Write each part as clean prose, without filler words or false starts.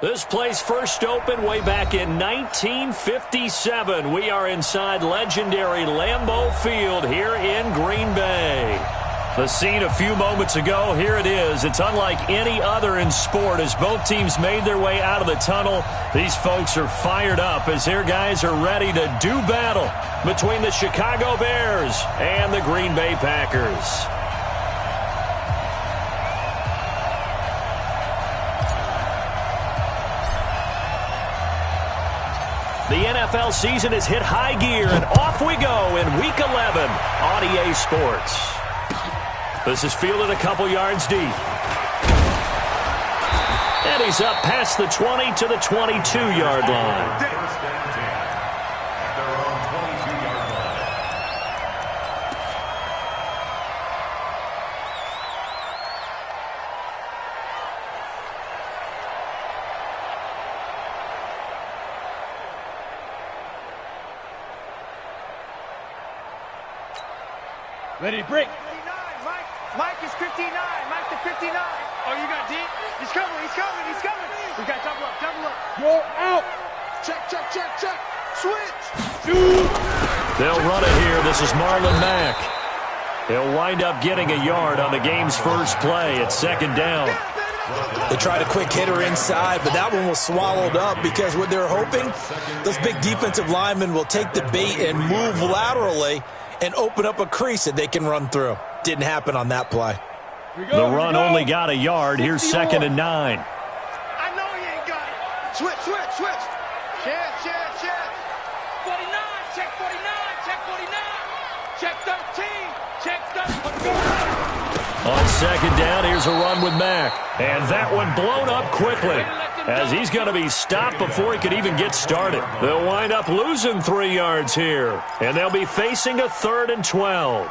This place first opened way back in 1957. We are inside legendary Lambeau Field here in Green Bay. The scene a few moments ago, here it is. It's unlike any other in sport as both teams made their way out of the tunnel. These folks are fired up as their guys are ready to do battle between the Chicago Bears and the Green Bay Packers. The NFL season has hit high gear, and off we go in Week 11 on EA Sports. This is fielded a couple yards deep. And he's up past the 20 to the 22-yard line. Ready to break. Mike is 59. Mike to 59. Oh, you got deep? He's coming. He's coming. He's coming. We got double up. Double up. Go out. Check, check, check, check. Switch. Shoot. They'll run it here. This is Marlon Mack. He'll wind up getting a yard on the game's first play at second down. They tried a quick hitter inside, but that one was swallowed up because what they're hoping, those big defensive linemen will take the bait and move laterally and open up a crease that they can run through. Didn't happen on that play. The run only got a yard. Here's 2nd and 9. I know he ain't got it. Switch, switch, switch. Check, check, check. 49, check 49, check 49. Check 13, check 13. On second down, here's a run with Mack. And that one blown up quickly as he's going to be stopped before he could even get started. They'll wind up losing 3 yards here, and they'll be facing a 3rd and 12.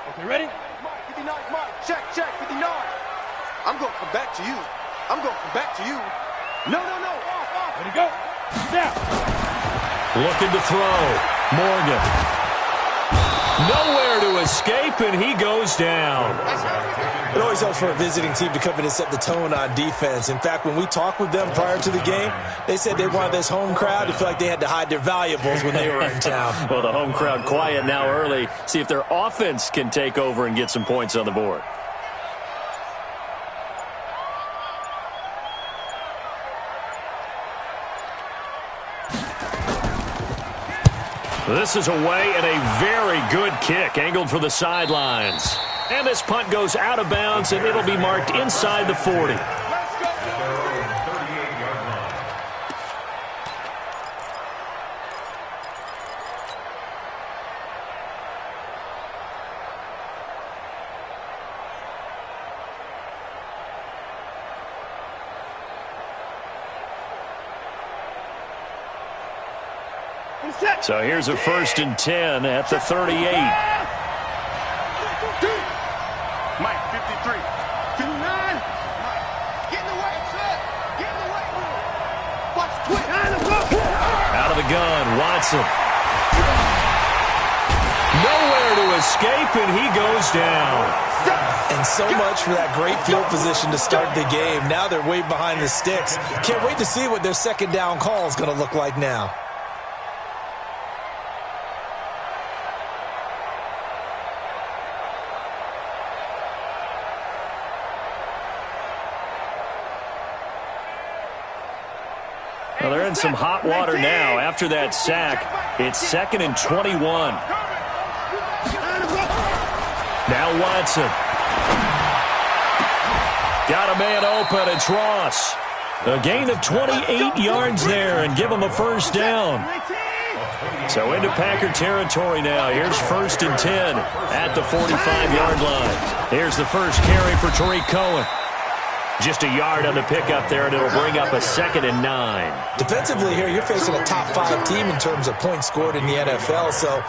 Okay, ready? Mike, 59, Mike. Check, check, 59. I'm going to come back to you. I'm going to come back to you. No, no, no. Off, off. Ready to go. Now. Looking to throw. Morgan. Nowhere to escape, and he goes down. It always helps for a visiting team to come in and set the tone on defense. In fact, when we talked with them prior to the game, they said they wanted this home crowd to feel like they had to hide their valuables when they were in town. Well, the home crowd quiet now early. See if their offense can take over and get some points on the board. This is away and a very good kick angled for the sidelines. And this punt goes out of bounds, and it'll be marked inside the 40. So here's a 1st and 10 at the 38. Mike, 53. 59. Mike, get in the way, sir. Get in the way. Watch the twitch. Out of the gun, Watson. Nowhere to escape, and he goes down. And so much for that great field position to start the game. Now they're way behind the sticks. Can't wait to see what their second down call is going to look like now. Well, they're in some hot water now. After that sack, it's 2nd and 21. Now Watson. Got a man open. It's Ross. A gain of 28 yards there and give him a first down. So into Packer territory now. Here's 1st and 10 at the 45-yard line. Here's the first carry for Tariq Cohen. Just a yard on the pickup there, and it'll bring up a 2nd and 9. Defensively here, you're facing a top 5 team in terms of points scored in the NFL. So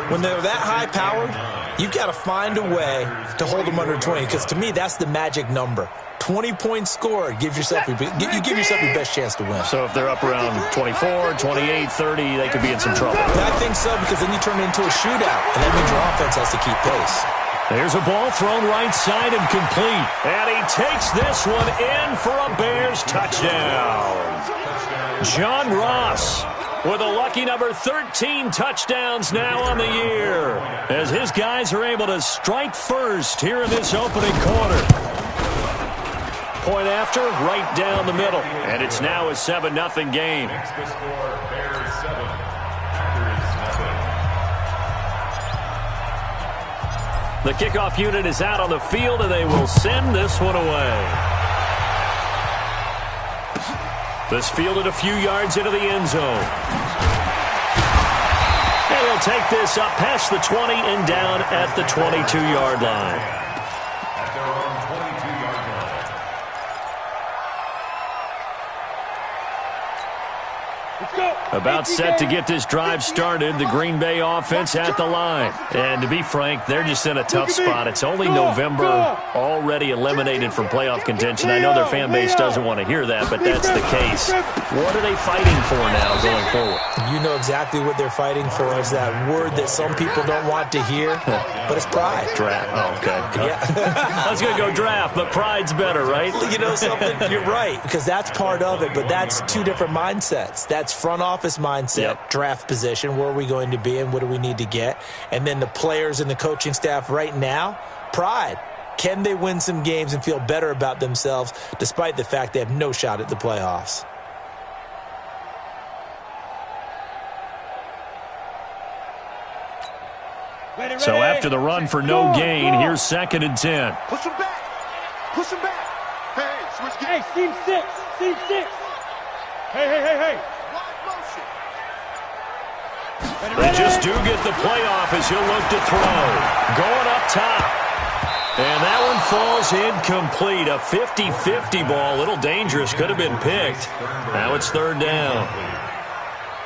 when they're that high-powered, you've got to find a way to hold them under 20. Because to me, that's the magic number. 20 points scored, you give yourself your best chance to win. So if they're up around 24, 28, 30, they could be in some trouble. I think so, because then you turn it into a shootout, and that means your offense has to keep pace. There's a ball thrown right side and complete. And he takes this one in for a Bears touchdown. John Ross with a lucky number 13 touchdowns now on the year, as his guys are able to strike first here in this opening quarter. Point after, right down the middle. And it's now a 7-0 game. The kickoff unit is out on the field, and they will send this one away. This fielded a few yards into the end zone. And he'll take this up past the 20 and down at the 22-yard line. At their own 22-yard line. Let's go. About set to get this drive started, the Green Bay offense at the line. And to be frank, they're just in a tough spot. It's only November, already eliminated from playoff contention. I know their fan base doesn't want to hear that, but that's the case. What are they fighting for now going forward? You know exactly what they're fighting for. Is that word that some people don't want to hear, but it's pride. Draft. Oh, okay. Yeah. I was going to go draft, but pride's better, right? You know something? You're right, because that's part of it, but that's two different mindsets. That's front office mindset, draft position, where are we going to be and what do we need to get? And then the players and the coaching staff right now, pride. Can they win some games and feel better about themselves despite the fact they have no shot at the playoffs? So after the run for no gain, here's 2nd and 10. Push him back. Push him back. Hey, switch Hey, team 6. Team 6. Hey. Wide motion. They just do get the playoff as he'll look to throw. Going up top. And that one falls incomplete. A 50-50 ball. A little dangerous. Could have been picked. Now it's 3rd down.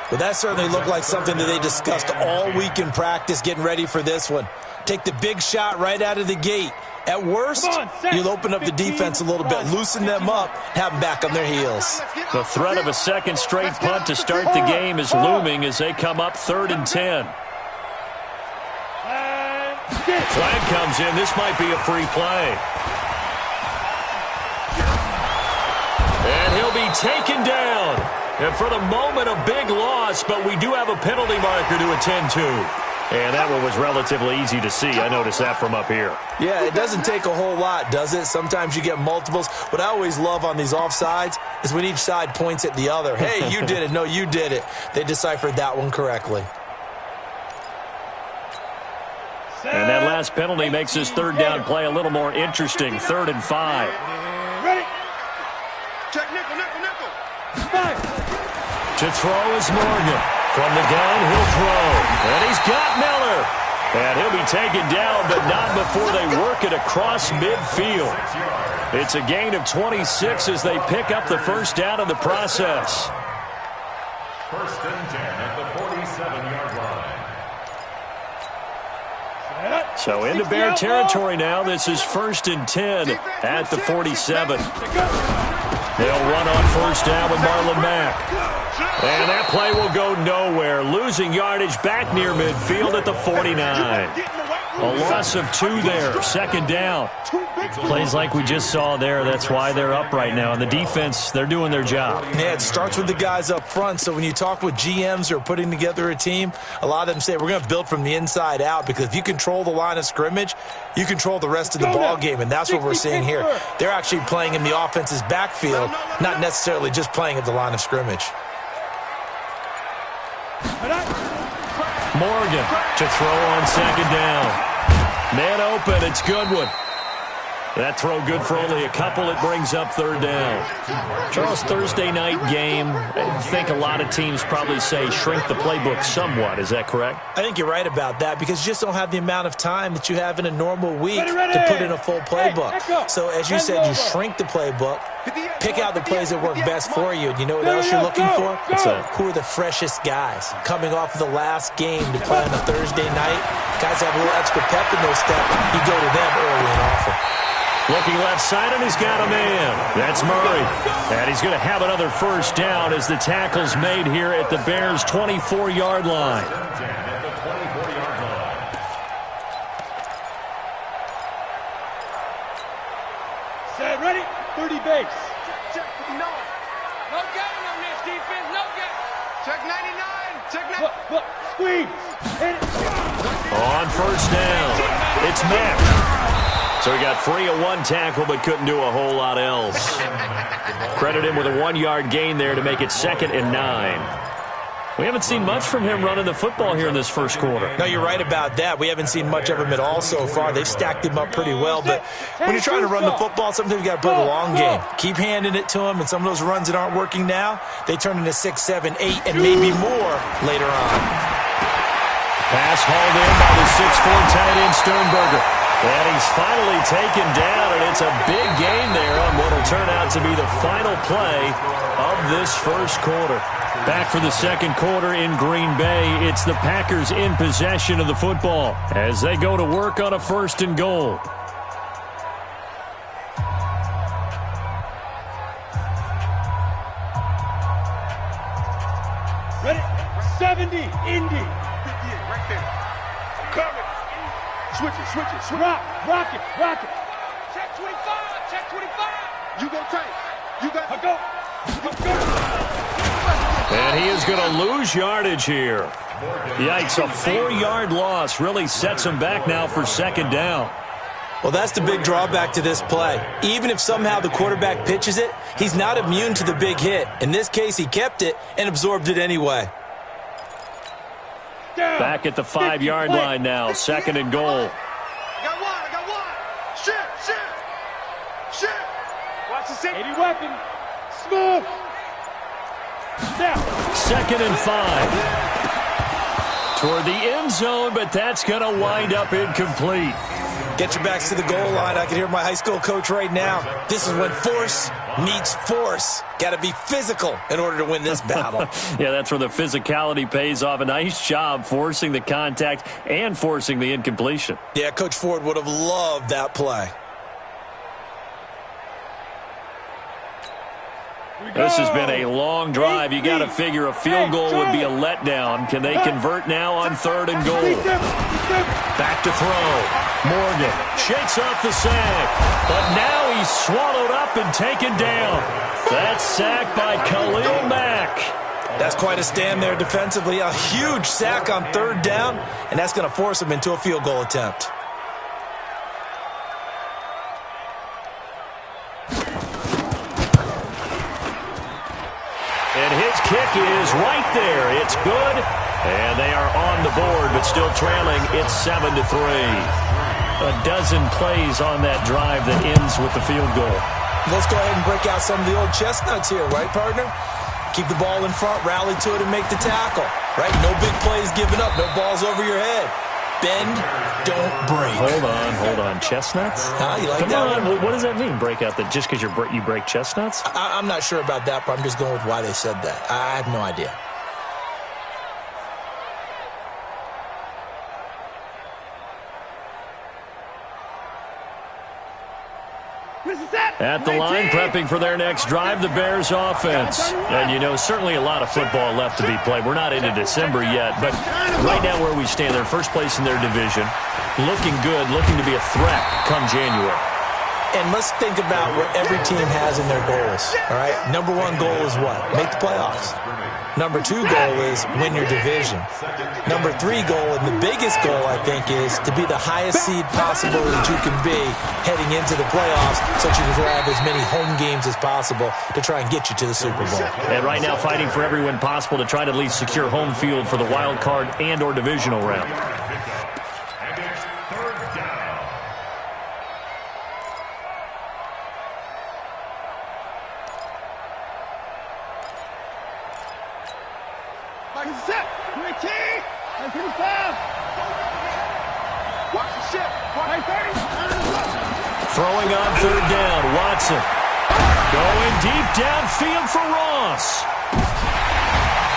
Well, that certainly looked like something that they discussed all week in practice getting ready for this one. Take the big shot right out of the gate. At worst, you'll open up the defense a little bit, loosen them up, have them back on their heels. The threat of a second straight punt to start the game is looming as they come up 3rd and 10. Flag comes in. This might be a free play. And he'll be taken down. And for the moment, a big loss, but we do have a penalty marker to attend to. And that one was relatively easy to see. I noticed that from up here. Yeah, it doesn't take a whole lot, does it? Sometimes you get multiples. What I always love on these offsides is when each side points at the other. Hey, you did it. No, you did it. They deciphered that one correctly. And that last penalty makes this 3rd down play a little more interesting. 3rd and 5. Ready? Check nickel. To throw is Morgan. From the gun, he'll throw. And he's got Miller. And he'll be taken down, but not before they work it across midfield. It's a gain of 26 as they pick up the 1st down in the process. 1st and 10 at the 47-yard line. So into Bear territory now. This is 1st and 10 at the 47. They'll run on 1st down with Marlon Mack. And that play will go nowhere. Losing yardage back near midfield at the 49. A loss of 2 there. 2nd down. Plays like we just saw there. That's why they're up right now. And the defense, they're doing their job. Yeah, it starts with the guys up front. So when you talk with GMs who are putting together a team, a lot of them say we're going to build from the inside out, because if you control the line of scrimmage, you control the rest of the ball game. And that's what we're seeing here. They're actually playing in the offense's backfield, not necessarily just playing at the line of scrimmage. Morgan to throw on 2nd down. Man open, it's Goodwin. That throw good for only a couple. It brings up 3rd down. Charles, Thursday night game. I think a lot of teams probably say shrink the playbook somewhat. Is that correct? I think you're right about that, because you just don't have the amount of time that you have in a normal week to put in a full playbook. So as you said, you shrink the playbook, pick out the plays that work best for you. And you know what else you're looking for? Who are the freshest guys coming off of the last game to play on a Thursday night? Guys have a little extra pep in their step. You go to them early and often. Looking left side, and he's got a man. That's Murray. And he's going to have another 1st down as the tackle's made here at the Bears' 24-yard line. Set, ready? 30 base. Check 59. No game on this defense, no game. Check 99. Check 99. Look, squeeze. Hit it. On first down, it's Mack. So he got free of one tackle but couldn't do a whole lot else. Credit him with a 1-yard gain there to make it 2nd and 9. We haven't seen much from him running the football here in this first quarter. No, you're right about that. We haven't seen much of him at all so far. They've stacked him up pretty well. But when you're trying to run the football, sometimes you got to play the long game. Keep handing it to him, and some of those runs that aren't working now, they turn into 6, 7, 8, and maybe more later on. Pass hauled in by the 6'4" tight end Sternberger. And he's finally taken down, and it's a big gain there on what will turn out to be the final play of this first quarter. Back for the second quarter in Green Bay. It's the Packers in possession of the football as they go to work on a 1st and goal. Ready? 70, Indy. Yeah, right there. Coming. Switch it. Rock it. Check 25, check 25. You go tight. You got Go. And he is going to lose yardage here. Yikes, a 4-yard loss really sets him back now for 2nd down. Well, that's the big drawback to this play. Even if somehow the quarterback pitches it, he's not immune to the big hit. In this case, he kept it and absorbed it anyway. Down. Back at the 5-yard line now, 2nd and goal. I got one. Shit. Watch the 80 weapon. Smooth. Now. 2nd and 5. Toward the end zone, but that's going to wind up incomplete. Get your backs to the goal line. I can hear my high school coach right now. This is when force meets force. Got to be physical in order to win this battle. Yeah, that's where the physicality pays off. A nice job forcing the contact and forcing the incompletion. Yeah, Coach Ford would have loved that play. This has been a long drive. You got to figure a field goal would be a letdown. Can they convert now on 3rd and goal? Back to throw. Morgan shakes off the sack, but now he's swallowed up and taken down. That's sacked by Khalil Mack. That's quite a stand there defensively. A huge sack on 3rd down, and that's going to force him into a field goal attempt. And his kick is right there. It's good. And they are on the board, but still trailing. It's 7-3. A dozen plays on that drive that ends with the field goal. Let's go ahead and break out some of the old chestnuts here, right, partner? Keep the ball in front, rally to it, and make the tackle, right? No big plays given up, no balls over your head. Bend, don't break. Hold on. Chestnuts? You like Come that on. one? What does that mean, break out? That just because you break chestnuts? I'm not sure about that, but I'm just going with why they said that. I have no idea. At the line, prepping for their next drive, the Bears offense. And, certainly a lot of football left to be played. We're not into December yet, but right now where we stand, they're first place in their division. Looking good, looking to be a threat come January. And let's think about what every team has in their goals, all right? Number 1 goal is what? Make the playoffs. Number 2 goal is win your division. Number 3 goal, and the biggest goal, I think, is to be the highest seed possible that you can be heading into the playoffs so that you can have as many home games as possible to try and get you to the Super Bowl. And right now fighting for every win possible to try to at least secure home field for the wild card and or divisional round. Throwing on 3rd down, Watson. Going deep downfield for Ross.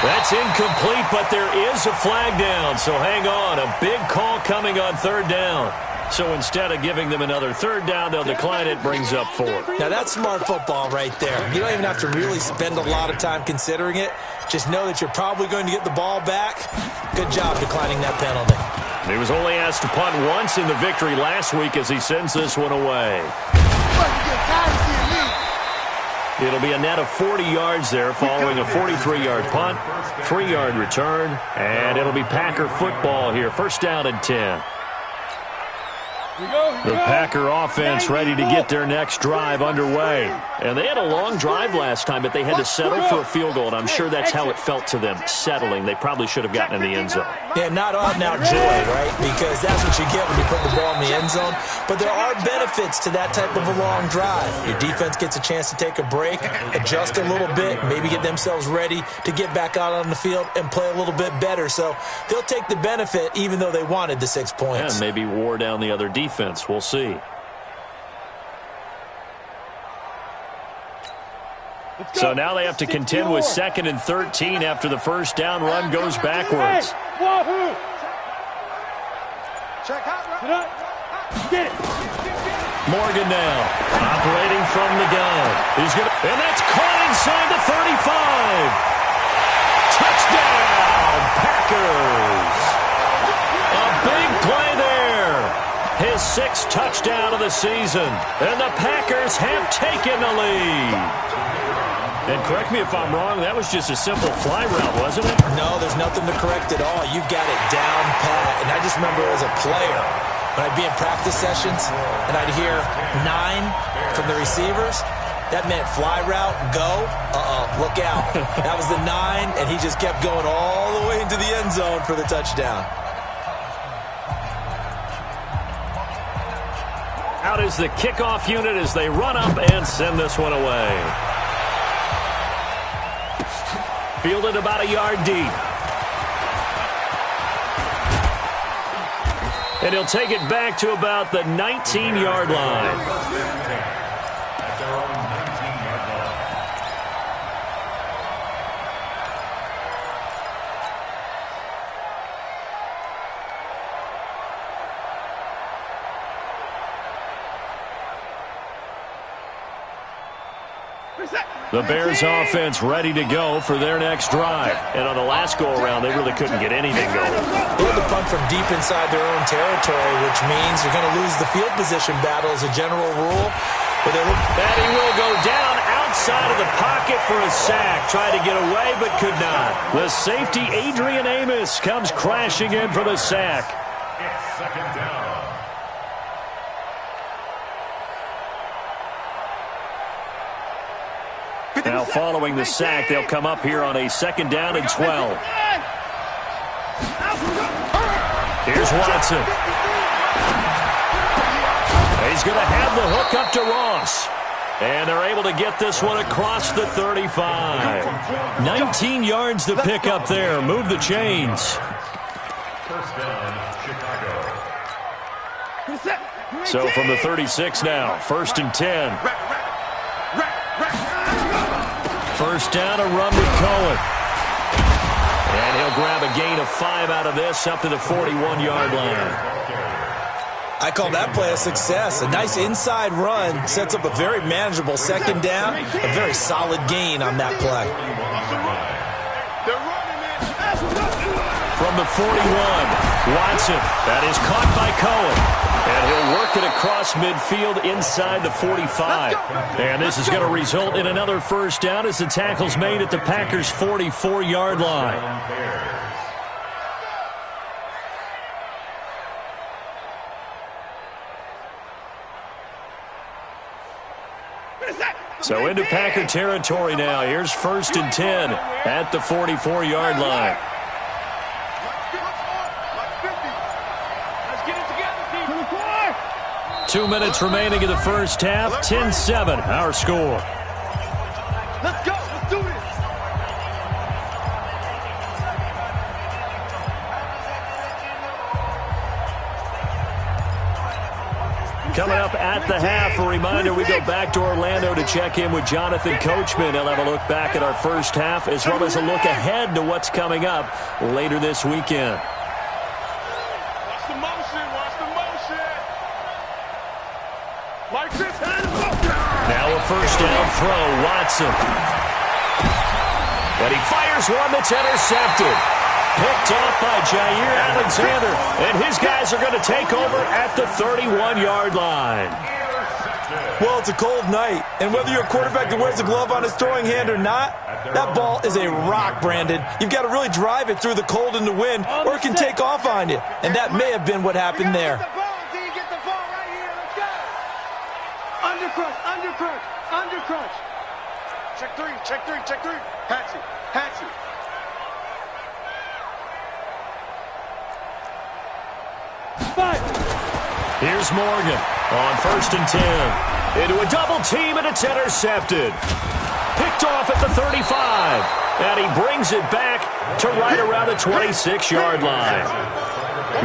That's incomplete, but there is a flag down, so hang on. A big call coming on 3rd down. So instead of giving them another 3rd down, they'll decline it, brings up 4. Now, that's smart football right there. You don't even have to really spend a lot of time considering it. Just know that you're probably going to get the ball back. Good job declining that penalty. He was only asked to punt once in the victory last week as he sends this one away. It'll be a net of 40 yards there following a 43-yard punt, 3-yard return, and it'll be Packer football here. First down and 10. The Packer offense ready to get their next drive underway. And they had a long drive last time, but they had to settle for a field goal, and I'm sure that's how it felt to them, settling. They probably should have gotten in the end zone. Yeah, not out-and-out joy, right? Because that's what you get when you put the ball in the end zone. But there are benefits to that type of a long drive. Your defense gets a chance to take a break, adjust a little bit, maybe get themselves ready to get back out on the field and play a little bit better. So they'll take the benefit even though they wanted the 6 points. And maybe wore down the other defense. We'll see. So now they have to contend with 2nd and 13 after the first down run goes backwards. Morgan now operating from the gun. And that's caught inside the 35. Touchdown, Packers. A big play there. His 6th touchdown of the season. And the Packers have taken the lead. And correct me if I'm wrong, that was just a simple fly route, wasn't it? No, there's nothing to correct at all. You got it down pat. And I just remember as a player, when I'd be in practice sessions and I'd hear 9 from the receivers, that meant fly route, go, look out. That was the 9, and he just kept going all the way into the end zone for the touchdown. Out is the kickoff unit as they run up and send this one away. Fielded about a yard deep. And he'll take it back to about the 19-yard line. The Bears offense ready to go for their next drive. And on the last go-around, they really couldn't get anything going. They had to punt from deep inside their own territory, which means you're going to lose the field position battle as a general rule. But and he will go down outside of the pocket for a sack. Tried to get away, but could not. The safety, Adrian Amos, comes crashing in for the sack. It's 2nd down. Now following the sack, they'll come up here on a 2nd down and 12. Here's Watson. He's going to have the hook up to Ross. And they're able to get this one across the 35. 19 yards to pick up there. Move the chains. First down, Chicago. So from the 36 now, 1st and 10. First down, a run with Cohen. And he'll grab a gain of 5 out of this up to the 41-yard line. I call that play a success. A nice inside run sets up a very manageable 2nd down. A very solid gain on that play. From the 41, Watson. That is caught by Cohen. And he'll work it across midfield inside the 45. And this is going to result in another first down as the tackle's made at the Packers' 44-yard line. So into Packer territory now. Here's 1st and 10 at the 44-yard line. 2 minutes remaining in the first half. 10-7, our score. Let's go. Let's do this. Coming up at the half, a reminder, we go back to Orlando to check in with Jonathan Coachman. He'll have a look back at our first half as well as a look ahead to what's coming up later this weekend. Watch the motion. Watch the motion. Like this. Now a first down throw, Watson. But he fires one that's intercepted. Picked off by Jair Alexander, and his guys are going to take over at the 31-yard line. Well, it's a cold night, and whether you're a quarterback that wears a glove on his throwing hand or not, that ball is a rock, Brandon. You've got to really drive it through the cold and the wind, or it can take off on you, and that may have been what happened there. Get the ball right here. Let's go. Undercrush, undercrush, undercrush. Check three, check three, check three. Hatchet, hatchet. Here's Morgan on 1st and 10. Into a double team, and it's intercepted. Picked off at the 35. And he brings it back to right around the 26-yard line.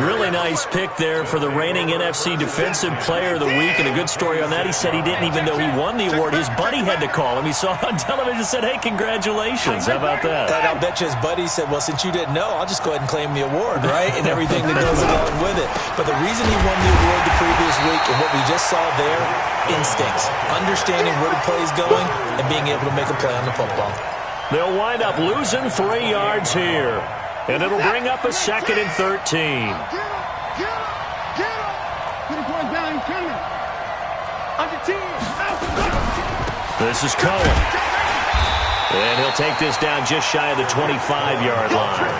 Really nice pick there for the reigning NFC Defensive Player of the Week. And a good story on that, he said he didn't even know he won the award. His buddy had to call him. He saw it on television and said, hey, congratulations. How about that? And I'll bet you his buddy said, well, since you didn't know, I'll just go ahead and claim the award, right? And everything that goes along with it. But the reason he won the award the previous week and what we just saw there, instincts, understanding where the play is going and being able to make a play on the football. They'll wind up losing 3 yards here. And it'll bring up a 2nd and 13. Get him, get him, get him. Put the boy down, he's coming. Under 10. This is Cohen. And he'll take this down just shy of the 25-yard line.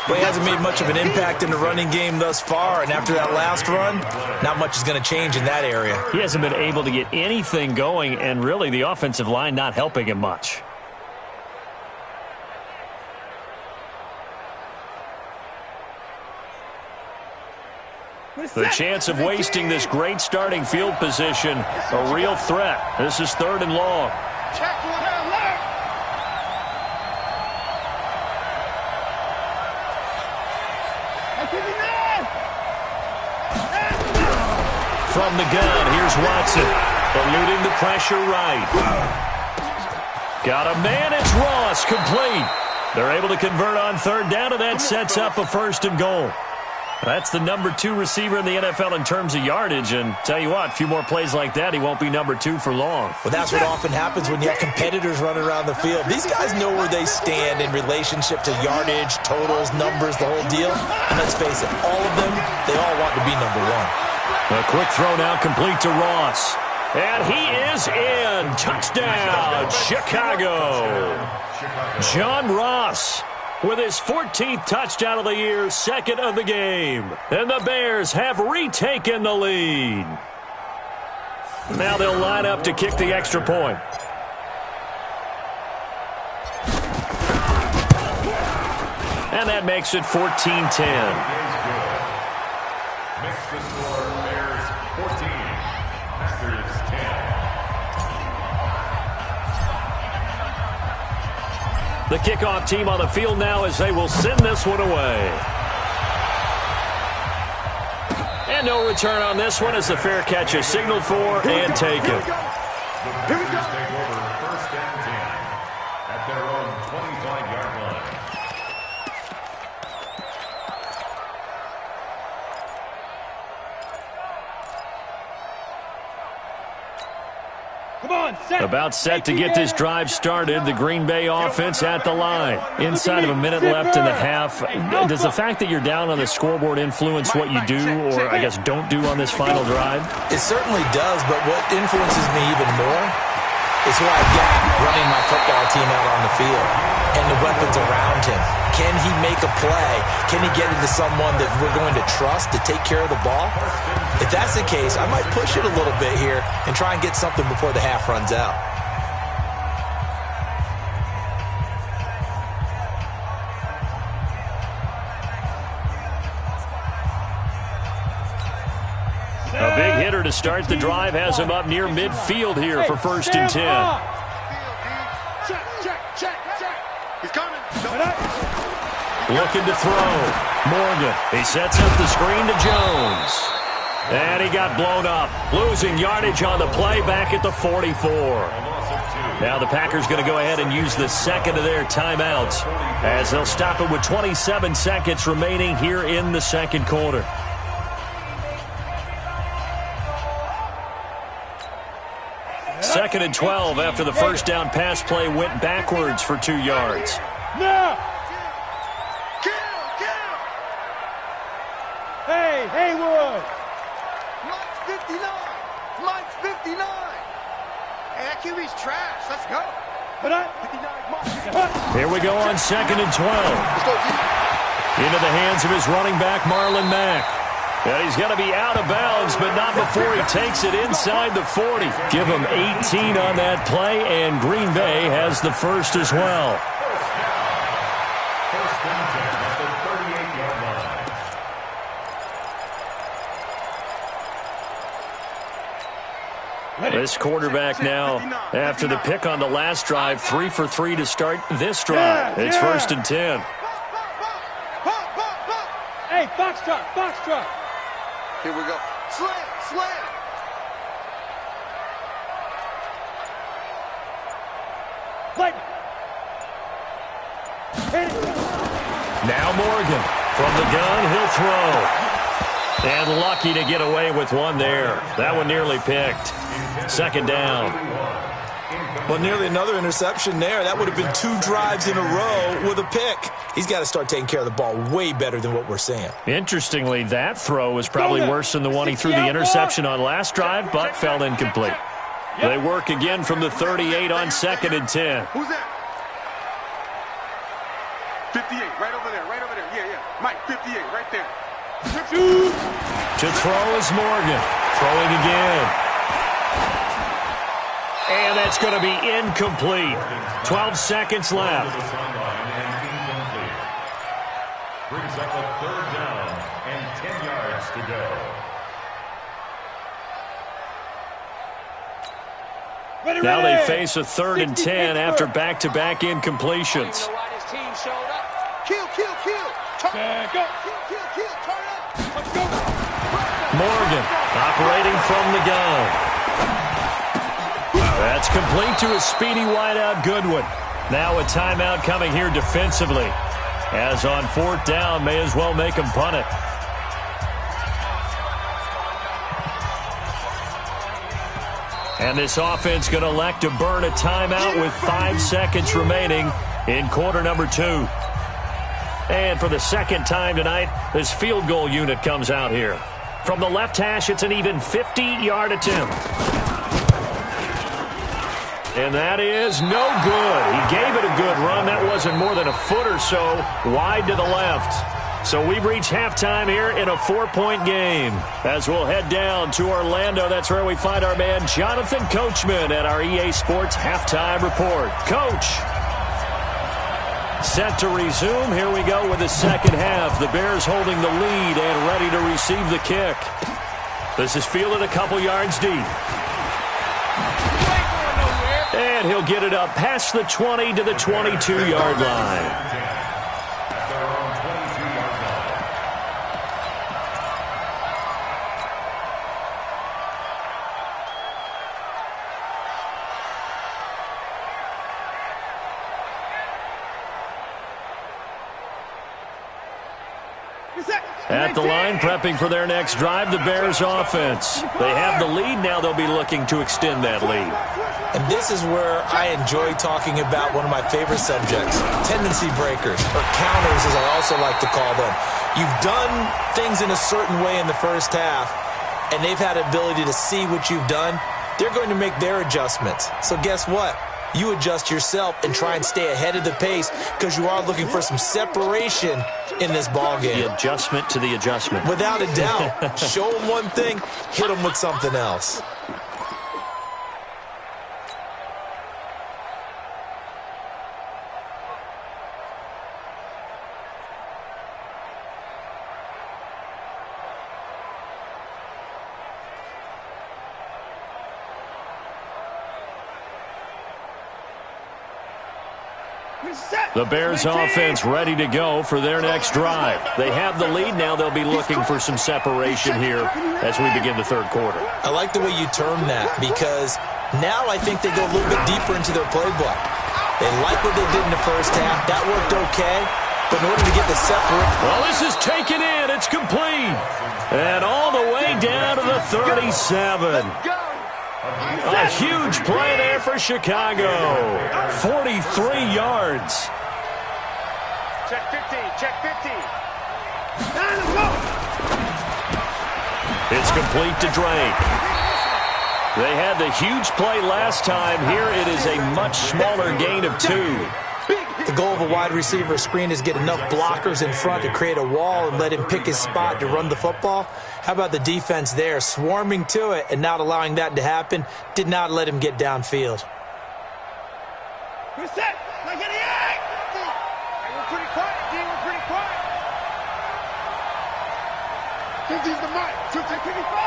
Well, he hasn't made much of an impact in the running game thus far, and after that last run, not much is going to change in that area. He hasn't been able to get anything going, and really the offensive line not helping him much. The chance of wasting this great starting field position, a real threat. This is 3rd and long. Check one out left. From the gun, here's Watson. Eluding the pressure right. Got a man, it's Ross, complete. They're able to convert on 3rd down, and that sets up a 1st and goal. That's the number 2 receiver in the NFL in terms of yardage, and tell you what, a few more plays like that, he won't be number 2 for long. Well, that's what often happens when you have competitors running around the field. These guys know where they stand in relationship to yardage, totals, numbers, the whole deal. And let's face it, all of them, they all want to be number 1. A quick throw now complete to Ross. And he is in. Touchdown, Chicago. John Ross with his 14th touchdown of the year, 2nd of the game. And the Bears have retaken the lead. Now they'll line up to kick the extra point. And that makes it 14-10. Makes the score Bears 14, Packers 10. The kickoff team on the field now as they will send this one away. And no return on this one as the fair catch is signaled for and taken. The Packers take over 1st and 10 at their own 25-yard line. Come on, set. About set to get this drive started. The Green Bay offense at the line. Inside of a minute left in the half. Does the fact that you're down on the scoreboard influence what you do, or I guess don't do on this final drive? It certainly does, but what influences me even more is who I've got running my football team out on the field and the weapons around him. Can he make a play? Can he get into someone that we're going to trust to take care of the ball? If that's the case, I might push it a little bit here and try and get something before the half runs out. A big hitter to start the drive has him up near midfield here for 1st and 10. Check, check, check, check. He's coming. Looking to throw. Morgan. He sets up the screen to Jones. And he got blown up. Losing yardage on the play back at the 44. Now the Packers going to go ahead and use the 2nd of their timeouts as they'll stop it with 27 seconds remaining here in the 2nd quarter. Second and 12 after the first down pass play went backwards for 2 yards. Now. 59. Hey, that QB's trash. Let's go. Put on. 59. Here we go on 2nd and 12. Let's go, G. Into the hands of his running back, Marlon Mack. And he's going to be out of bounds, but not before he takes it inside the 40. Give him 18 on that play, and Green Bay has the first as well. First and 10 at the 38-yard line. This quarterback now, after the pick on the last drive, 3 for 3 to start this drive. It's 1st and 10. Hey, foxtrot, foxtrot. Here we go. Slam, slam. Lightning. Hit it. Now Morgan from the gun, he'll throw. And lucky to get away with one there. That one nearly picked. 2nd down. Well, nearly another interception there. That would have been 2 drives in a row with a pick. He's got to start taking care of the ball way better than what we're seeing. Interestingly, that throw was probably worse than the one he threw the interception on last drive, but fell incomplete. They work again from the 38 on 2nd and 10. Who's that? 58, right over there, right over there. Yeah, yeah. Mike, 58, right there. To throw is Morgan. Throwing again. And that's going to be incomplete. 12 seconds left. Brings up a 3rd down and 10 yards to go. Ready, Now ready. they face a 3rd and 10 after back-to-back incompletions. Kill, kill, kill. Turn. Go. Kill, kill, kill. Turn up. Let's go. Morgan operating from the gun. That's complete to a speedy wideout Goodwin. Now a timeout coming here defensively. As on 4th down, may as well make him punt it. And this offense going to elect to burn a timeout with 5 seconds remaining in quarter number 2. And for the 2nd time tonight, this field goal unit comes out here. From the left hash, it's an even 50-yard attempt. And that is no good. He gave it a good run. That wasn't more than a foot or so wide to the left. So we've reached halftime here in a 4-point game. As we'll head down to Orlando, that's where we find our man Jonathan Coachman at our EA Sports Halftime Report. Coach. Set to resume. Here we go with the 2nd half. The Bears holding the lead and ready to receive the kick. This is fielded a couple yards deep. And he'll get it up past the 20 to the 22-yard line. At the line, prepping for their next drive, the Bears offense. They have the lead. Now they'll be looking to extend that lead. And this is where I enjoy talking about one of my favorite subjects, tendency breakers, or counters as I also like to call them. You've done things in a certain way in the first half, and they've had the ability to see what you've done. They're going to make their adjustments. So guess what? You adjust yourself and try and stay ahead of the pace because you are looking for some separation in this ball game. The adjustment to the adjustment. Without a doubt. Show them one thing, hit them with something else. The Bears offense ready to go for their next drive. They have the lead. Now they'll be looking for some separation here as we begin the 3rd quarter. I like the way you term that because now I think they go a little bit deeper into their playbook. They like what they did in the first half. That worked okay. But in order to get the separate... Well, this is taken in. It's complete. And all the way down to the 37. A huge play there for Chicago. 43 yards. Check 50, check 50. It's complete to Drake. They had the huge play last time. Here it is a much smaller gain of 2. The goal of a wide receiver screen is get enough blockers in front to create a wall and let him pick his spot to run the football. How about the defense there, swarming to it and not allowing that to happen? Did not let him get downfield. We're set. Like any egg. Hey, we're pretty quiet, D. We're pretty quiet. 50's the mic. 55.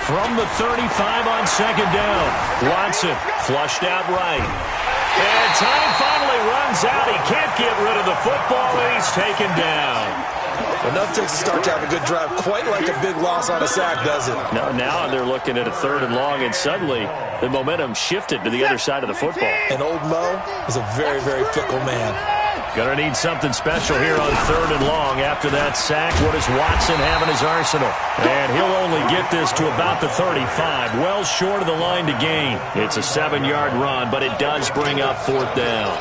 From the 35 on second down, Watson flushed out right. And time finally runs out. He can't get rid of the football, and he's taken down. Enough takes to start to have a good drive. Quite like a big loss on a sack, does it? No, now they're looking at a 3rd and long, and suddenly the momentum shifted to the other side of the football. And old Mo is a very, very fickle man. Gonna need something special here on 3rd and long. After that sack, what does Watson have in his arsenal? And he'll only get this to about the 35, well short of the line to gain. It's a 7-yard run, but it does bring up 4th down.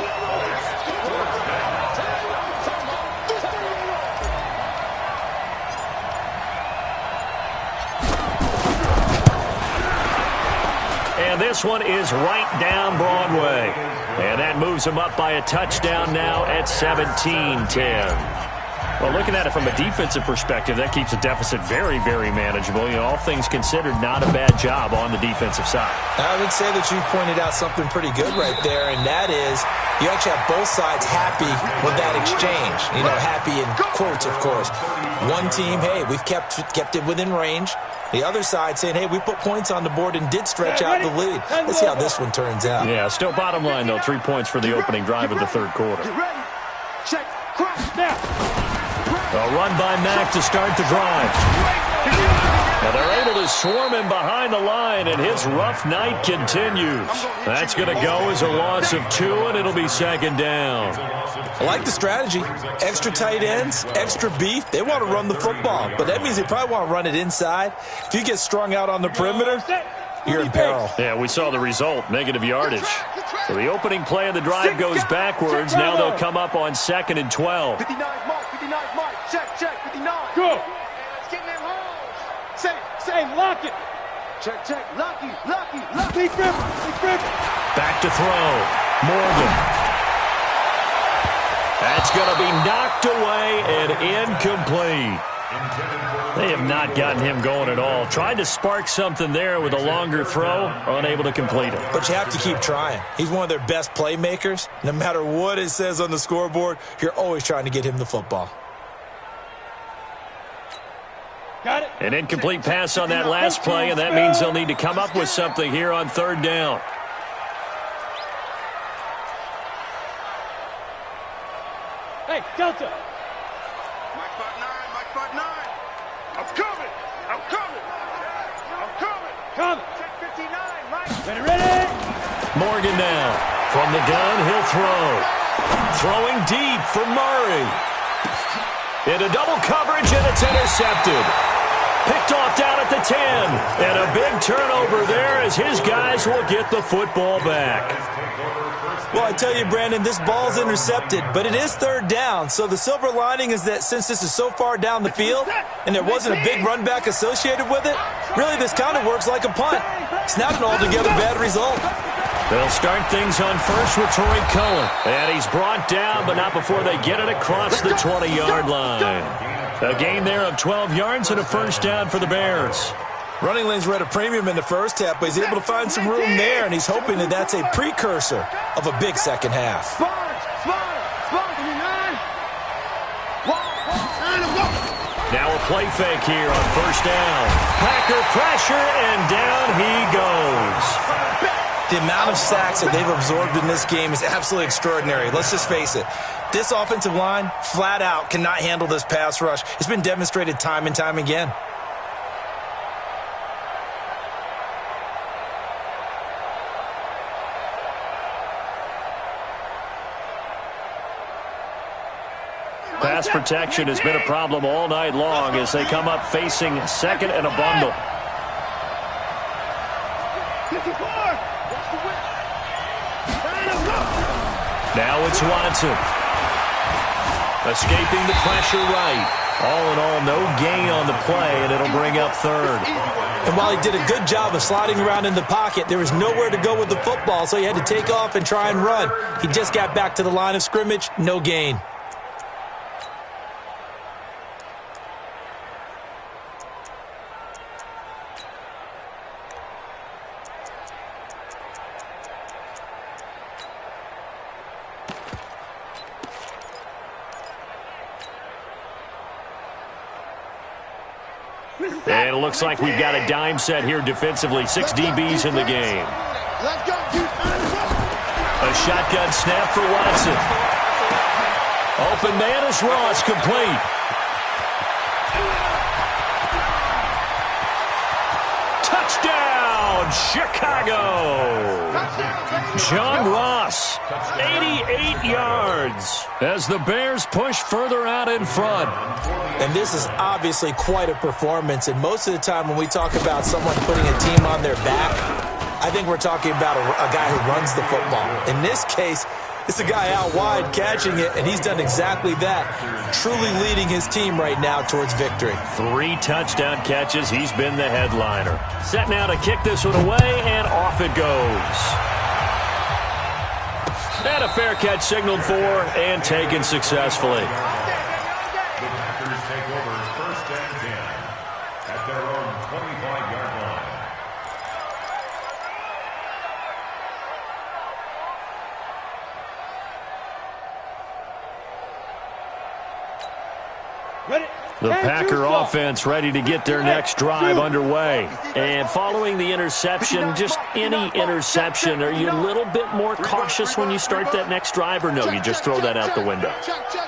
And this one is right down Broadway. And that moves him up by a touchdown now at 17-10. Well, looking at it from a defensive perspective, that keeps the deficit very, very manageable. You know, all things considered, not a bad job on the defensive side. I would say that you've pointed out something pretty good right there, and that is you actually have both sides happy with that exchange. You know, happy in quotes, of course. One team, hey, we've kept it within range. The other side saying, hey, we put points on the board and did stretch out the lead. Let's see how this one turns out. Yeah, still bottom line, though, 3 points for the opening drive of the 3rd quarter. Check. Crash. Now. A run by Mack to start the drive. Now they're able to swarm him behind the line, and his rough night continues. That's going to go as a loss of 2, and it'll be 2nd down. I like the strategy. Extra tight ends, extra beef. They want to run the football, but that means they probably want to run it inside. If you get strung out on the perimeter, you're in peril. Yeah, we saw the result, negative yardage. So the opening play of the drive goes backwards. Now they'll come up on 2nd and 12. 59 mark, 59 mark. Check, 59. Go. Let's get in them holes. Say, lock it. Check, lucky. Big grip. Back to throw. Morgan. That's going to be knocked away and incomplete. They have not gotten him going at all. Tried to spark something there with a longer throw, unable to complete it. But you have to keep trying. He's one of their best playmakers. No matter what it says on the scoreboard, you're always trying to get him the football. Got it. An incomplete pass on that last play, and that means they'll need to come up with something here on 3rd down. Hey, Delta. Mike 5'9". I'm coming. Come. Check 59, Mike. Ready. Morgan now. From the gun, he'll throw. Throwing deep for Murray. Into double coverage, and it's intercepted. Picked off down at the 10. And a big turnover there as his guys will get the football back. Well, I tell you, Brandon, this ball's intercepted, but it is 3rd down. So the silver lining is that since this is so far down the field and there wasn't a big run back associated with it, really this kind of works like a punt. It's not an altogether bad result. They'll start things on first with Tariq Cohen. And he's brought down, but not before they get it across the 20-yard line. A gain there of 12 yards and a 1st down for the Bears. Running lanes were at a premium in the first half, but he's able to find some room there, and he's hoping that that's a precursor of a big second half. Now a play fake here on 1st down. Packer pressure, and down he goes. The amount of sacks that they've absorbed in this game is absolutely extraordinary. Let's just face it. This offensive line, flat out, cannot handle this pass rush. It's been demonstrated time and time again. Pass protection has been a problem all night long as they come up facing 2nd and a bundle. Now it's Watson. Escaping the pressure right. All in all, no gain on the play, and it'll bring up third. And while he did a good job of sliding around in the pocket, there was nowhere to go with the football, so he had to take off and try and run. He just got back to the line of scrimmage, no gain. And it looks like we've got a dime set here defensively. 6 DBs in the game. A shotgun snap for Watson. Open man is Ross, complete. Touchdown, Chicago. John Ross, 88 yards as the Bears push further out in front. And this is obviously quite a performance. And most of the time when we talk about someone putting a team on their back, I think we're talking about a guy who runs the football. In this case, it's a guy out wide catching it, and he's done exactly that, truly leading his team right now towards victory. 3 touchdown catches. He's been the headliner. Set now to kick this one away, and off it goes. And a fair catch signaled for and taken successfully. The Packers take over 1st and 10 at their own 25-yard line. Ready? The Packer offense ready to get their next drive underway. And following the interception, just any interception, are you a little bit more cautious when you start that next drive, or no, you just throw that out the window?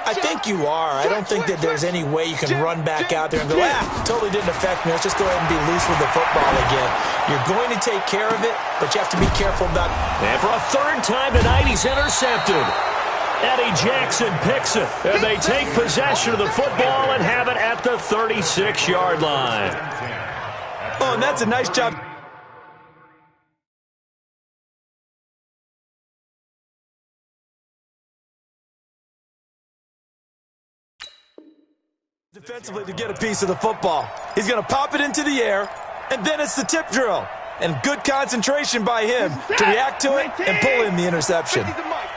I think you are. I don't think that there's any way you can run back out there and go, totally didn't affect me. Let's just go ahead and be loose with the football again. You're going to take care of it, but you have to be careful about it. And for a 3rd time tonight, he's intercepted. Eddie Jackson picks it, and they take possession of the football and have it at the 36-yard line. Oh, and that's a nice job. Defensively to get a piece of the football. He's going to pop it into the air, and then it's the tip drill. And good concentration by him to react to it and pull in the interception.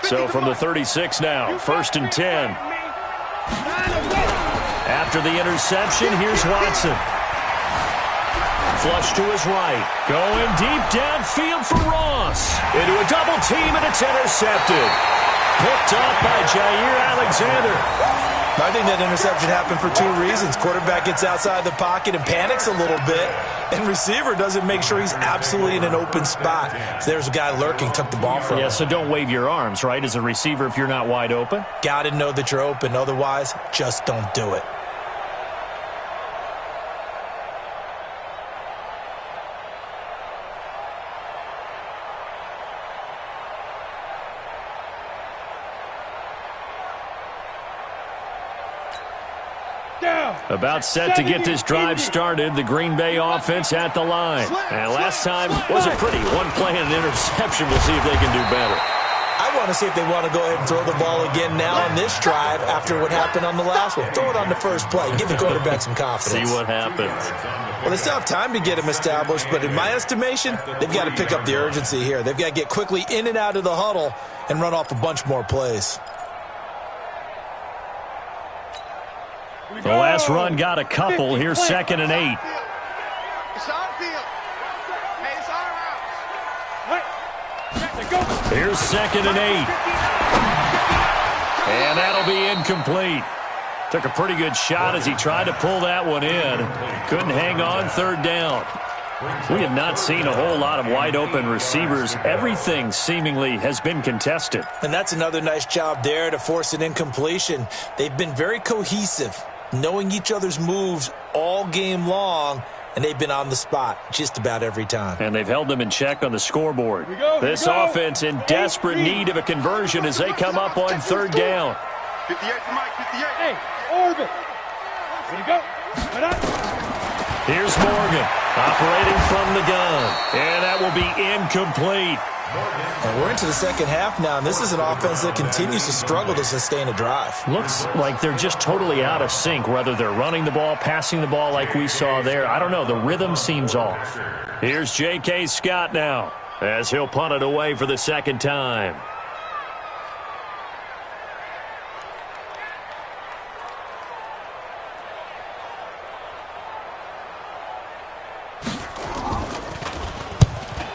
So from the 36 now, 1st and 10. After the interception, here's Watson. Flush to his right. Going deep downfield for Ross. Into a double team, and it's intercepted. Picked off by Jair Alexander. I think that interception happened for 2 reasons. Quarterback gets outside the pocket and panics a little bit, and receiver doesn't make sure he's absolutely in an open spot. So there's a guy lurking, took the ball from him. Yeah, so don't wave your arms, right, as a receiver if you're not wide open? Got to know that you're open. Otherwise, just don't do it. About set to get this drive started, the Green Bay offense at the line. And last time wasn't pretty. 1 play and an interception. We'll see if they can do better. I want to see if they want to go ahead and throw the ball again now on this drive after what happened on the last one. Throw it on the first play. Give the quarterback some confidence. See what happens. Well, they still have time to get him established, but in my estimation, they've got to pick up the urgency here. They've got to get quickly in and out of the huddle and run off a bunch more plays. The last run got a couple. Here's 2nd and 8. It's our field. Hey, it's our house. Here's 2nd and 8. And that'll be incomplete. Took a pretty good shot as he tried to pull that one in. Couldn't hang on, 3rd down. We have not seen a whole lot of wide open receivers. Everything seemingly has been contested. And that's another nice job there to force an incompletion. They've been very cohesive, knowing each other's moves all game long, and they've been on the spot just about every time. And they've held them in check on the scoreboard. This offense in desperate need of a conversion as they come up on 3rd down. 58 to Mike, 58. Hey, Orbit. Here you go. Here's Morgan. Operating from the gun. And that will be incomplete. And we're into the second half now, and this is an offense that continues to struggle to sustain a drive. Looks like they're just totally out of sync, whether they're running the ball, passing the ball like we saw there. I don't know. The rhythm seems off. Here's J.K. Scott now as he'll punt it away for the second time.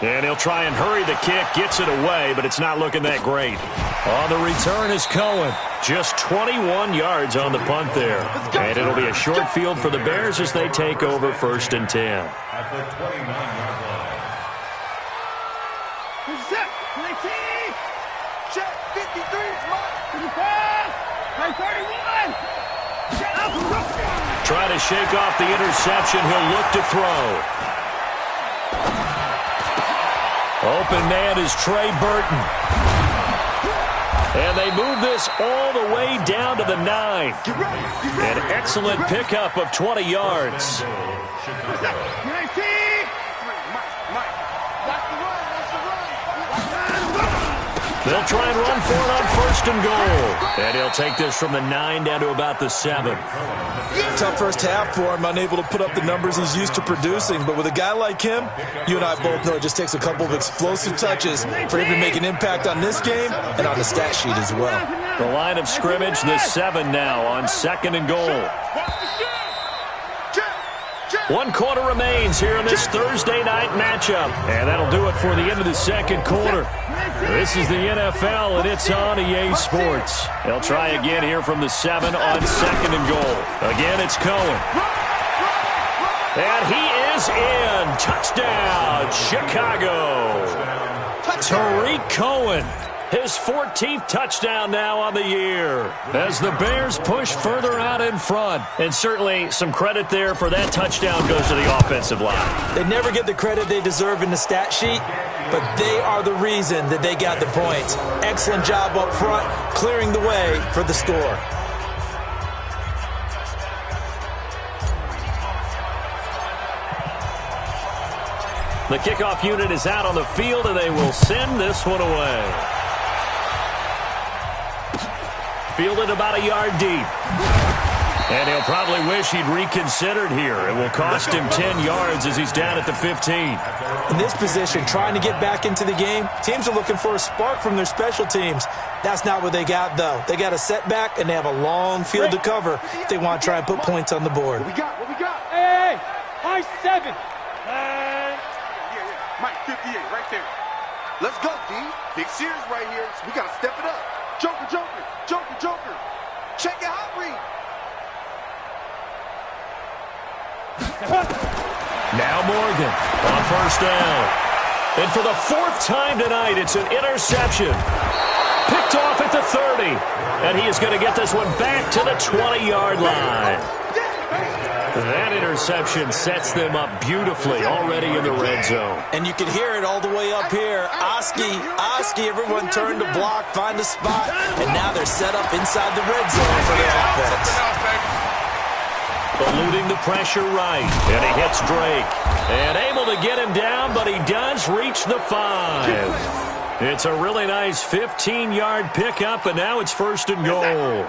And he'll try and hurry the kick, gets it away, but it's not looking that great. On the return is Cohen. Just 21 yards on the punt there. And it'll be a short field for the Bears as they take over 1st and 10. At the 29-yard line. Set, 19. Check, 53, smart. 55, 31. Try to shake off the interception. He'll look to throw. Open man is Trey Burton. And they move this all the way down to the 9. An excellent pickup of 20 yards. 19. They'll try and run for it on 1st and goal. And he'll take this from the 9 down to about the 7. Tough first half for him, unable to put up the numbers he's used to producing. But with a guy like him, you and I both know it just takes a couple of explosive touches for him to make an impact on this game and on the stat sheet as well. The line of scrimmage, the 7 now on 2nd and goal. 1 quarter remains here in this Thursday night matchup. And that'll do it for the end of the second quarter. This is the NFL, and it's on EA Sports. They'll try again here from the 7 on 2nd and goal. Again, it's Cohen. And he is in. Touchdown, Chicago. Tariq Cohen. His 14th touchdown now on the year as the Bears push further out in front. And certainly some credit there for that touchdown goes to the offensive line. They never get the credit they deserve in the stat sheet, but they are the reason that they got the points. Excellent job up front, clearing the way for the score. The kickoff unit is out on the field, and they will send this one away. Fielded about a yard deep. And he'll probably wish he'd reconsidered here. It will cost him 10 yards as he's down at the 15. In this position, trying to get back into the game, teams are looking for a spark from their special teams. That's not what they got, though. They got a setback, and they have a long field to cover if they want to try and put points on the board. What we got? Hey, high 7. Mike, 58, right there. Let's go, D. Big series right here. So we got to step it up. Joker. Check it out, read. Now Morgan on 1st down. And for the 4th time tonight, it's an interception. Picked off at the 30. And he is going to get this one back to the 20-yard line. That interception sets them up beautifully already in the red zone. And you can hear it all the way up here. Oski, everyone turned to block, find a spot, and now they're set up inside the red zone for their offense. Eluding the pressure right, and he hits Drake. And able to get him down, but he does reach the 5. It's a really nice 15-yard pickup, and now it's 1st and goal.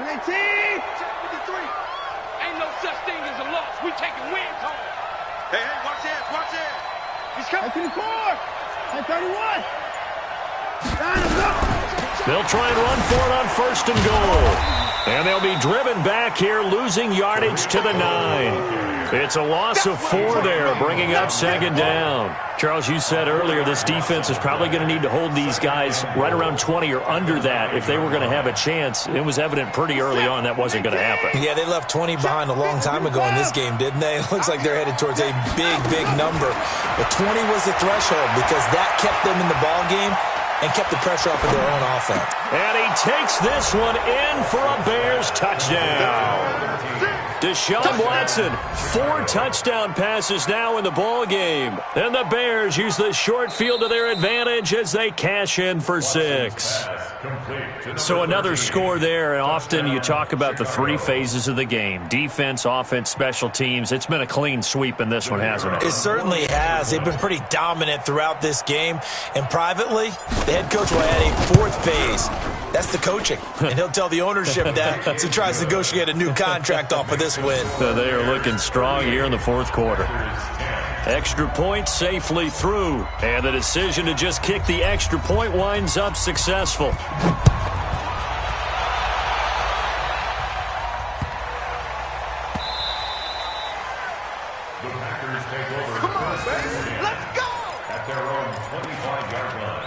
We taking wins home. Hey, watch this. He's coming. 24. 31. They'll try and run for it on 1st and goal. And they'll be driven back here, losing yardage to the 9. It's a loss of 4 there, bringing up 2nd down. Charles, you said earlier this defense is probably going to need to hold these guys right around 20 or under that if they were going to have a chance. It was evident pretty early on that wasn't going to happen. Yeah, they left 20 behind a long time ago in this game, didn't they? It looks like they're headed towards a big number. But 20 was the threshold because that kept them in the ball game and kept the pressure off of their own offense. And he takes this one in for a Bears touchdown. Deshaun Watson, 4 touchdown passes now in the ball game. And the Bears use the short field to their advantage as they cash in for 6. So another score there, and often you talk about the 3 phases of the game. Defense, offense, special teams. It's been a clean sweep in this one, hasn't it? It certainly has. They've been pretty dominant throughout this game. And privately, the head coach will add a 4th phase. That's the coaching. And he'll tell the ownership that as he tries to negotiate a new contract off of this win. They are looking strong here in the 4th quarter. Extra point safely through. And the decision to just kick the extra point winds up successful. The Packers take over. Come on, baby. Let's go! At their own 25-yard line.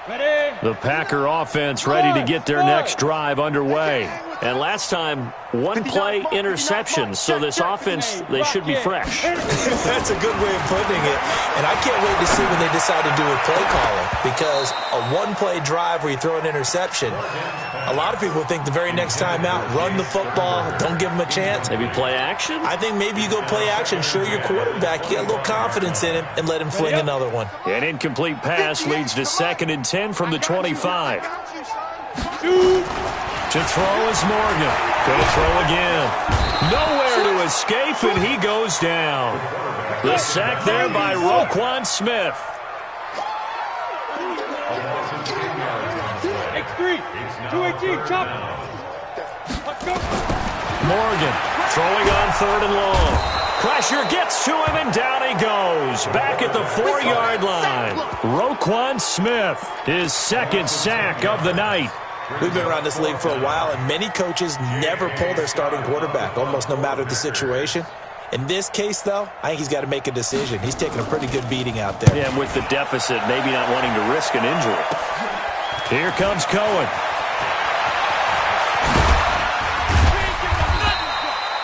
Ready? The Packer offense ready to get their next drive underway. And last time, 1-play interception. So this offense, they should be fresh. That's a good way of putting it. And I can't wait to see when they decide to do a play calling. Because a 1-play drive where you throw an interception, a lot of people think the very next time out, run the football, don't give them a chance. Maybe play action? I think maybe you go play action, show your quarterback, you get a little confidence in him, and let him fling another one. An incomplete pass leads to 2nd and 10 from the 25. To throw is Morgan. Going to throw again. Nowhere to escape, and he goes down. The sack there by Roquan Smith. X3, 218, chop. Let's go. Morgan throwing on 3rd and long. Pressure gets to him, and down he goes. Back at the 4-yard line. Roquan Smith, his 2nd sack of the night. We've been around this league for a while, and many coaches never pull their starting quarterback, almost no matter the situation. In this case, though, I think he's got to make a decision. He's taking a pretty good beating out there. Yeah, and with the deficit, maybe not wanting to risk an injury. Here comes Cohen.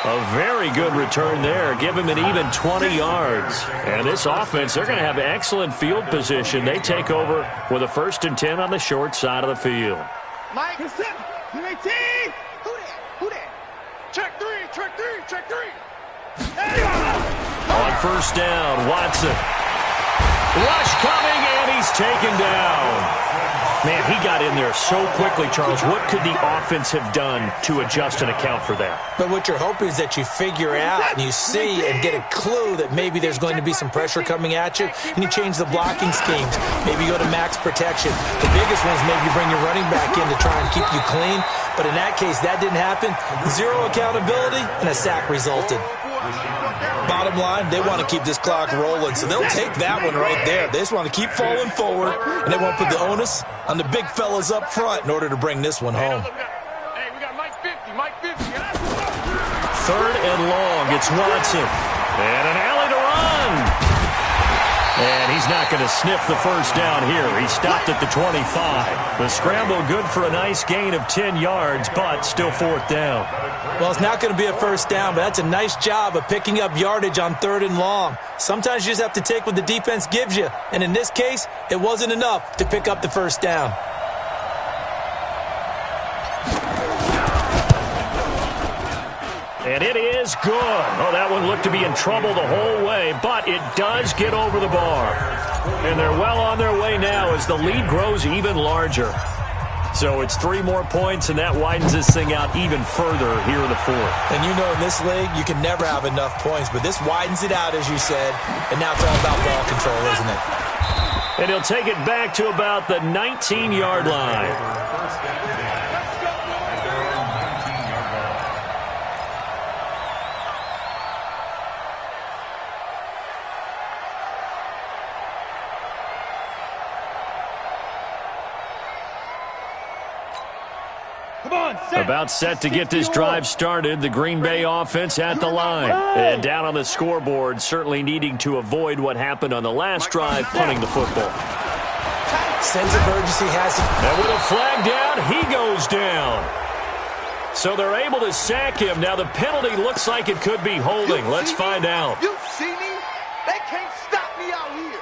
A very good return there. Give him an even 20 yards. And this offense, they're going to have excellent field position. They take over with a 1st and 10 on the short side of the field. Mike, 218. Who that? Who that? Check 3, check 3, check 3. Hey! On 1st down, Watson. Rush coming, and he's taken down. Man, he got in there so quickly, Charles. What could the offense have done to adjust and account for that? But what you're hoping is that you figure out and you see and get a clue that maybe there's going to be some pressure coming at you, and you change the blocking schemes. Maybe you go to max protection. The biggest one is maybe you bring your running back in to try and keep you clean. But in that case, that didn't happen. 0 accountability, and a sack resulted. Bottom line, they want to keep this clock rolling, so they'll take that one right there. They just want to keep falling forward, and they won't put the onus on the big fellas up front in order to bring this one home. Hey, we got Mike 50, Mike 50. 3rd and long, it's Watson. And an alley to run. And he's not going to sniff the 1st down here. He stopped at the 25. The scramble good for a nice gain of 10 yards, but still 4th down. Well, it's not going to be a 1st down, but that's a nice job of picking up yardage on 3rd and long. Sometimes you just have to take what the defense gives you. And in this case, it wasn't enough to pick up the 1st down. And it is good. Oh, that one looked to be in trouble the whole way, but it does get over the bar. And they're well on their way now as the lead grows even larger. So it's 3 more points, and that widens this thing out even further here in the 4th. And you know in this league, you can never have enough points, but this widens it out, as you said, and now it's all about ball control, isn't it? And he'll take it back to about the 19-yard line. About set to get this drive started. The Green Bay offense at the line. And down on the scoreboard, certainly needing to avoid what happened on the last drive, punting the football. Sense of urgency has to... And with a flag down, he goes down. So they're able to sack him. Now the penalty looks like it could be holding. Let's find out. You see me? They can't stop me out here.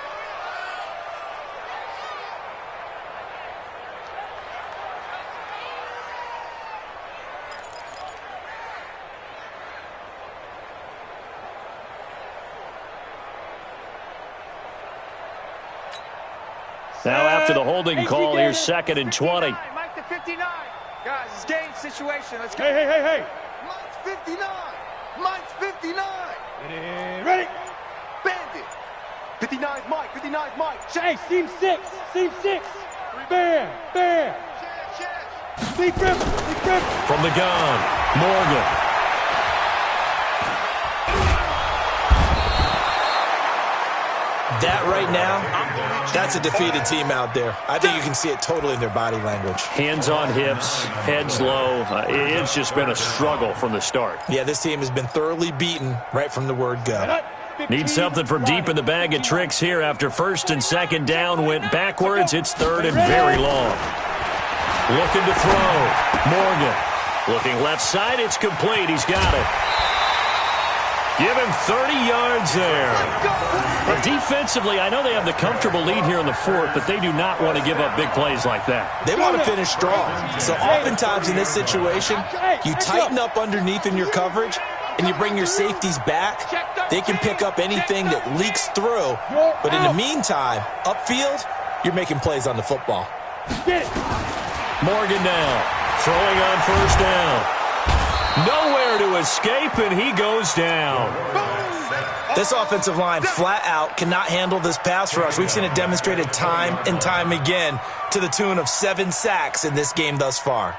after the holding call. Here's 2nd and 20. Mike to 59. Guys, it's game situation. Let's go. Hey. Mike's 59. Mike's 59. Ready. Bandit. 59's Mike. 59's Mike. Hey, seam 6. Bam. Big grip. From the gun, Morgan. That right now, that's a defeated team out there. I think you can see it totally in their body language. Hands on hips, heads low. It's just been a struggle from the start. Yeah, this team has been thoroughly beaten right from the word go. Need something from deep in the bag of tricks here after 1st and 2nd down went backwards. It's 3rd and very long. Looking to throw. Morgan. Looking left side. It's complete. He's got it. Give him 30 yards there. But defensively, I know they have the comfortable lead here in the 4th, but they do not want to give up big plays like that. They want to finish strong. So oftentimes in this situation, you tighten up underneath in your coverage, and you bring your safeties back. They can pick up anything that leaks through. But in the meantime, upfield, you're making plays on the football. Morgan now, throwing on 1st down. Nowhere to escape, and he goes down. This offensive line flat out cannot handle this pass rush. We've seen it demonstrated time and time again to the tune of 7 sacks in this game thus far.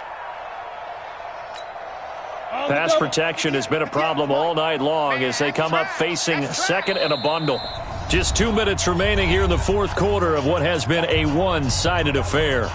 Pass protection has been a problem all night long as they come up facing 2nd and a bundle. Just 2 minutes remaining here in the 4th quarter of what has been a one-sided affair.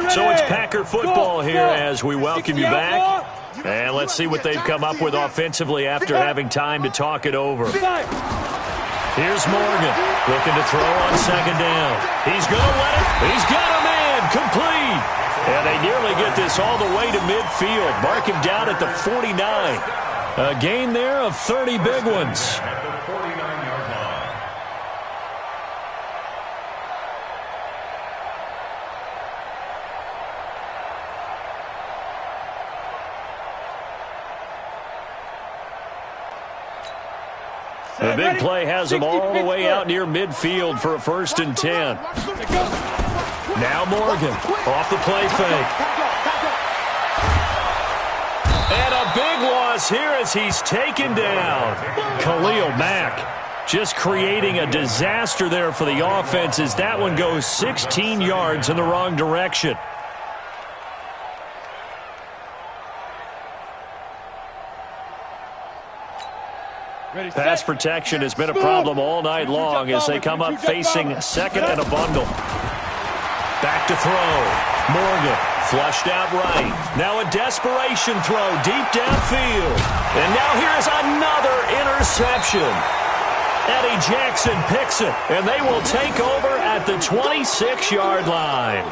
So it's Packer football here as we welcome you back. And let's see what they've come up with offensively after having time to talk it over. Here's Morgan looking to throw on 2nd down. He's going to let it. He's got a man. Complete. And they nearly get this all the way to midfield. Mark him down at the 49. A gain there of 30 big ones. The big play has them all the way out near midfield for a 1st and 10. Now Morgan off the play fake. And a big loss here as he's taken down. Khalil Mack just creating a disaster there for the offense as that one goes 16 yards in the wrong direction. Pass protection has been a problem all night long as they come up facing 2nd and a bundle. Back to throw. Morgan flushed out right. Now a desperation throw deep downfield. And now here's another interception. Eddie Jackson picks it, and they will take over at the 26-yard line.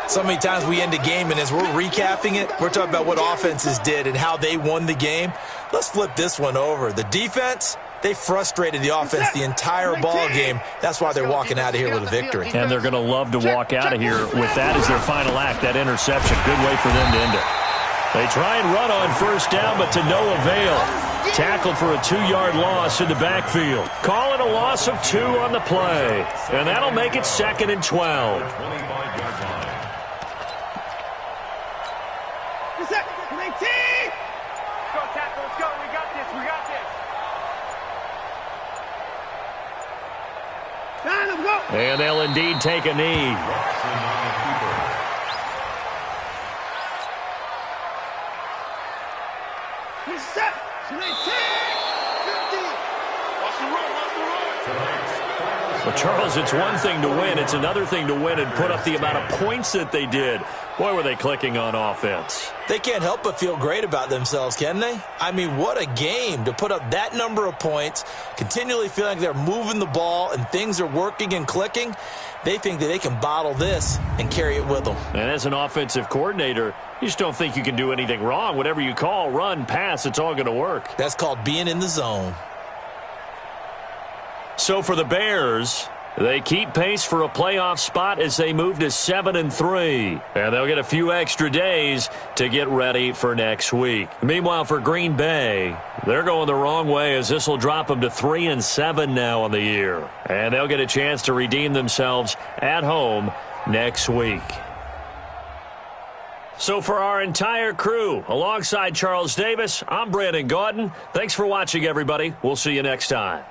So many times we end a game, and as we're recapping it, we're talking about what offenses did and how they won the game. Let's flip this one over. The defense, they frustrated the offense the entire ball game. That's why they're walking out of here with a victory. And they're going to love to walk out of here with that as their final act, that interception. Good way for them to end it. They try and run on 1st down, but to no avail. Tackled for a 2-yard loss in the backfield. Call it a loss of 2 on the play. And that'll make it 2nd and 12. And they'll indeed take a knee. Well, Charles, it's one thing to win. It's another thing to win and put up the amount of points that they did. Boy, were they clicking on offense. They can't help but feel great about themselves, can they? I mean, what a game to put up that number of points, continually feeling like they're moving the ball and things are working and clicking. They think that they can bottle this and carry it with them. And as an offensive coordinator, you just don't think you can do anything wrong. Whatever you call, run, pass, it's all going to work. That's called being in the zone. So for the Bears, they keep pace for a playoff spot as they move to 7-3. And they'll get a few extra days to get ready for next week. Meanwhile, for Green Bay, they're going the wrong way as this will drop them to 3-7 now on the year. And they'll get a chance to redeem themselves at home next week. So for our entire crew, alongside Charles Davis, I'm Brandon Gaudin. Thanks for watching, everybody. We'll see you next time.